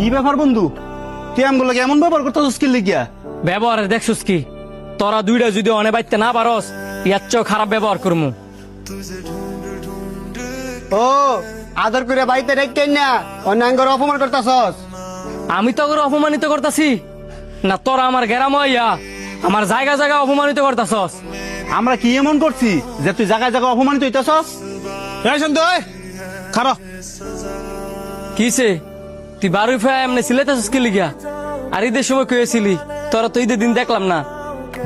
কি ব্যাপার বন্ধু, তুই আমগুলো কেমন ব্যবহার করতেছিস কি লিখিয়া? ব্যবহারে দেখছস কি? তোরা দুইটা যদি অনে বাইতে না পারস, ইয়ার চেয়েও খারাপ ব্যবহার করমু। ও আদর করে বাড়িতে রেখে না অন্যাঙ্গর অপমান করতেছস। আমি তো ওকে অপমানিত করতাছি না? তোরা আমার গেরাম হইয়া আমার জায়গা জায়গা অপমানিত করতাছস। আমরা কি এমন করছি যে তুই জায়গায় জায়গায় অপমানিত হইতেছস? খারো কিসে তুই বারুই ফেয়া এমনি সিলেতেছস কি লিগা? আর ঈদের সময় কয়েছিলি, তোরা তো ঈদের দিন দেখলাম না।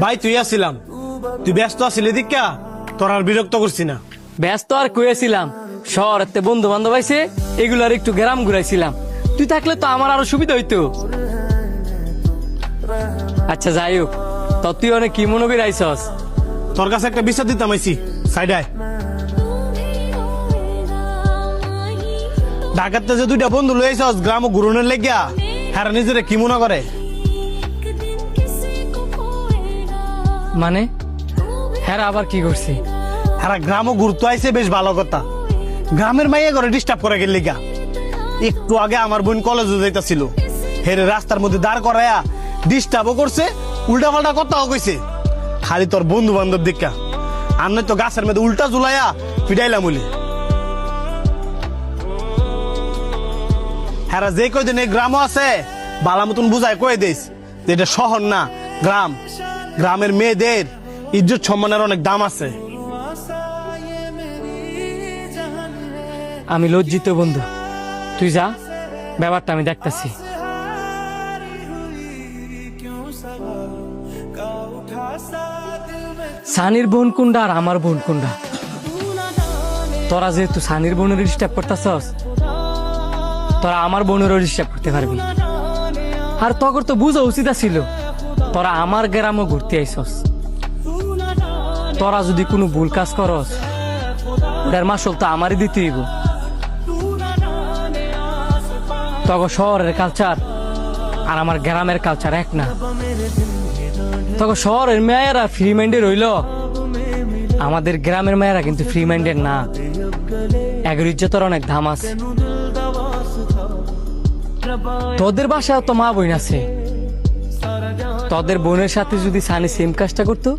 ভাই তুই আসছিলাম, তুই ব্যস্ত আছিলি দীক্ষা তোর আর বিরক্ত করছি না। ব্যস্ত আর কয়েছিলাম, শহরেতে বন্ধু বান্ধব আইছে, এগুলার একটু গ্রাম ঘুরাইছিলাম। তুই থাকলে তো আমার আরো সুবিধা হইতো। আচ্ছা যাই হোক, তো তুই অনেক কি মনে করে আইসস? তোর কাছে একটা বিচার দিতাম আইছি, সাইডায় ঢাকাতে যে দুইটা বন্ধু লই আইছস গ্রাম ঘুরনের লেগিয়া, হ্যাঁ নিজেরে কি মনে করে? মানে হ্যাঁ আবার কি করছি? হ্যাঁ গ্রামও ঘুরতে আইছে, বেশ ভালো কথা। গ্রামের মাইয়া করে ডিস্টার্ব করে গেল লিগা। একটু আগে আমার বোন কলেজে যাইতাছিল, হেরে রাস্তার মধ্যে দাঁড় করায়া ডিস্টার্বও করছে, উল্টা পাল্টা কথাও কইছে। খালি তোর বন্ধু বান্ধব দেখা, আর নয় তো গাছের মধ্যে উল্টা ঝুলাইয়া পিটাইলাম বলি। হ্যাঁ যে কয়দিন এই গ্রামও আছে বালা মতন বুঝায় কয়ে দিস যে এটা শহর না, গ্রাম। গ্রামের মেয়েদের ইজ্জত সম্মানের অনেক দাম আছে। আমি লজ্জিত বন্ধু, তুই যা, ব্যাপারটা আমি দেখতাছি। সানির বোন কুন্ডা আর আমার বোন কুন্ডা? তোরা যেহেতু সানির বোনের ডিস্টার্ব করতেছস, তোরা আমার বোনেরও ডিস্টার্ব করতে পারবি। আর তখন তো বুঝা উচিত ছিল, তোরা আমার গ্রামও ঘুরতে আইসস। তোরা যদি কোনো ভুল কাজ করস, ওটার মাসল তো আমারই দিতে হইব। তখন শহরের কালচার আর আমার গ্রামের কালচার এক না। তখন শহরের মেয়েরা ফ্রি মাইন্ডের হইল, আমাদের গ্রামের মেয়েরা কিন্তু ফ্রি মাইন্ডের না। এগের ইজ্জতের অনেক দাম আছে। তোদের বাসায় তো মা বোন আছে, তোদের বোনের সাথে যদি সানি সেম কাজটা করতো,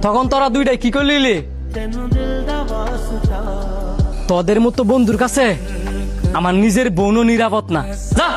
তখন তোরা দুইটাই কি করলি? তোদের মতো বন্ধুর কাছে আমার নিজের বোনও নিরাপদ না। যা।